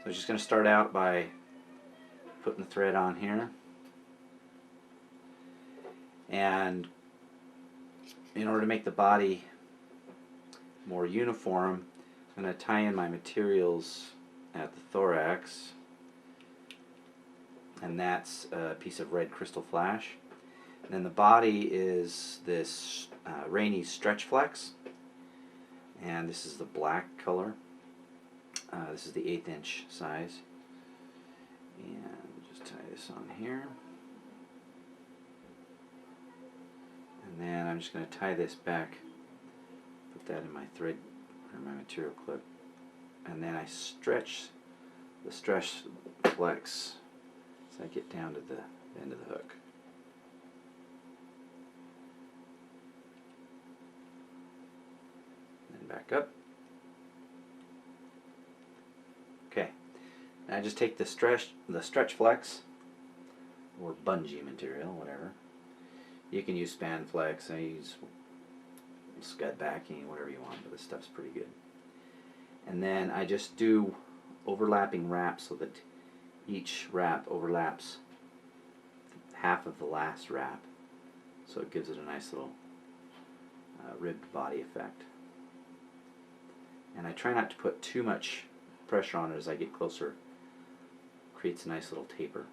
I'm just going to start out by putting the thread on here, and in order to make the body more uniform, I'm going to tie in my materials at the thorax, and that's a piece of red crystal flash. And then the body is this rainy stretch flex, and this is the black color. This is the 1/8 inch size, and just tie this on here, and then I'm just going to tie this back, put that in my thread or my material clip, and then I stretch the stretch flex so I get down to the end of the hook. And then back up. Okay, now I just take the stretch flex or Bungie material, whatever. You can use span flex, I use scud backing, whatever you want, but this stuff's pretty good. And then I just do overlapping wraps so that each wrap overlaps half of the last wrap, so it gives it a nice little ribbed body effect. And I try not to put too much pressure on it as I get closer. Creates a nice little taper.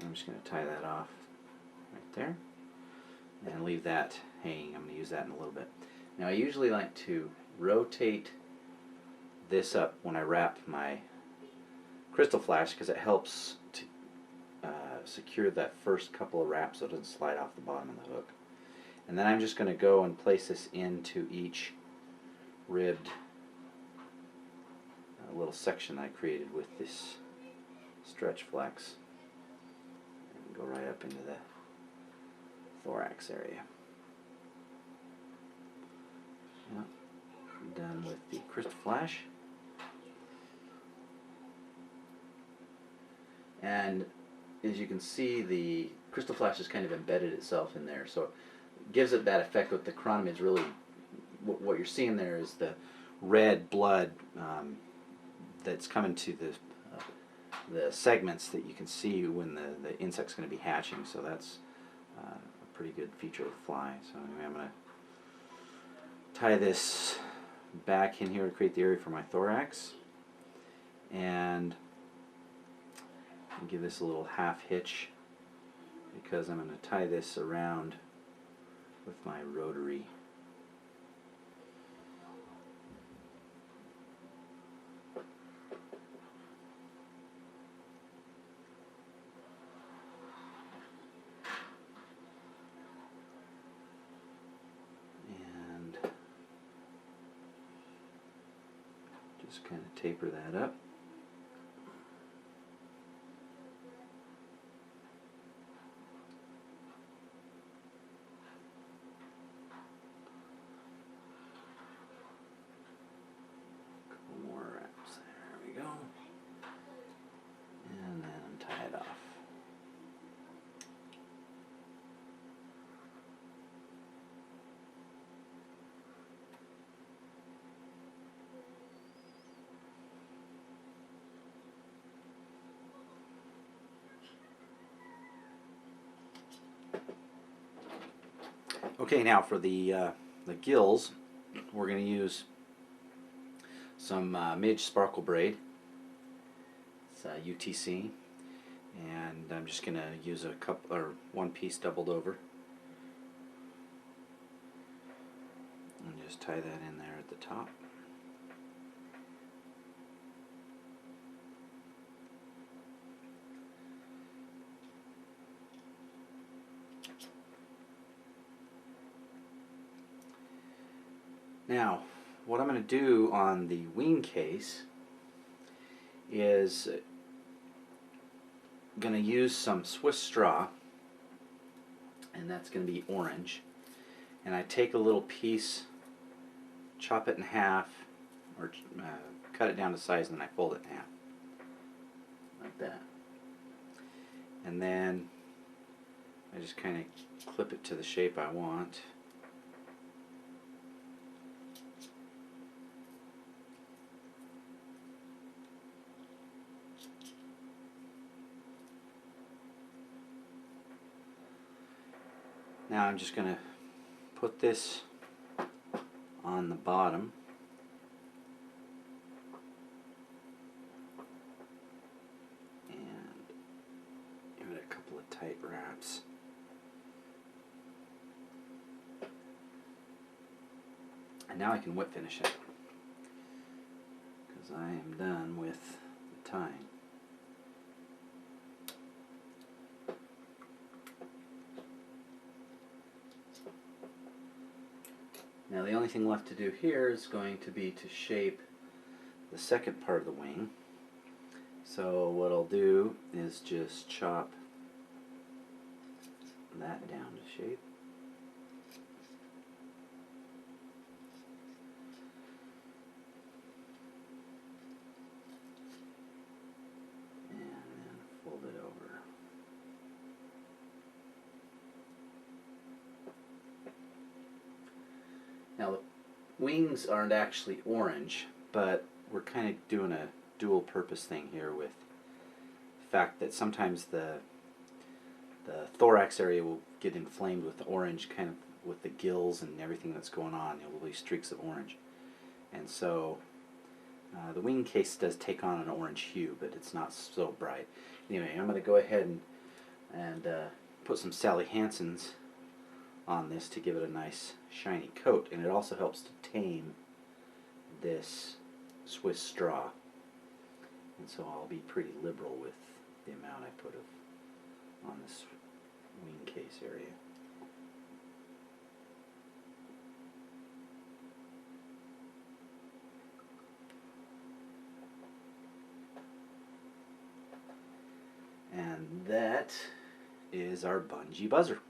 I'm just going to tie that off right there and leave that hanging. I'm going to use that in a little bit. Now I usually like to rotate this up when I wrap my crystal flash because it helps to secure that first couple of wraps so it doesn't slide off the bottom of the hook. And then I'm just going to go and place this into each ribbed little section I created with this stretch flex. And go right up into the thorax area. Yep. Done with the crystal flash. And as you can see, the crystal flash has kind of embedded itself in there, so it gives it that effect with the chironomids. Really, what you're seeing there is the red blood that's coming to the segments that you can see when the insect's going to be hatching. So that's a pretty good feature of the fly. So anyway, I'm going to tie this back in here to create the area for my thorax, and give this a little half hitch because I'm going to tie this around with my rotary. And just kind of taper that up. And then tie it off. Okay, now for the gills, we're going to use some Midge Sparkle Braid. It's UTC, and I'm just going to use a couple or one piece doubled over, and just tie that in there at the top. Now, what I'm going to do on the wing case is going to use some Swiss straw, and that's going to be orange. And I take a little piece, chop it in half, or cut it down to size, and then I fold it in half, like that. And then I just kind of clip it to the shape I want. Now I'm just going to put this on the bottom. And give it a couple of tight wraps. And now I can whip finish it, because I am done with the tying. Now the only thing left to do here is going to be to shape the second part of the wing. So what I'll do is just chop that down to shape. And then fold it over. Now the wings aren't actually orange, but we're kind of doing a dual purpose thing here with the fact that sometimes the thorax area will get inflamed with the orange, kind of with the gills and everything that's going on. There will be streaks of orange. And so the wing case does take on an orange hue, but it's not so bright. Anyway, I'm going to go ahead and put some Sally Hansen's on this to give it a nice shiny coat, and it also helps to tame this Swiss straw. And so I'll be pretty liberal with the amount I put on this wing case area. And that is our Bungie buzzer.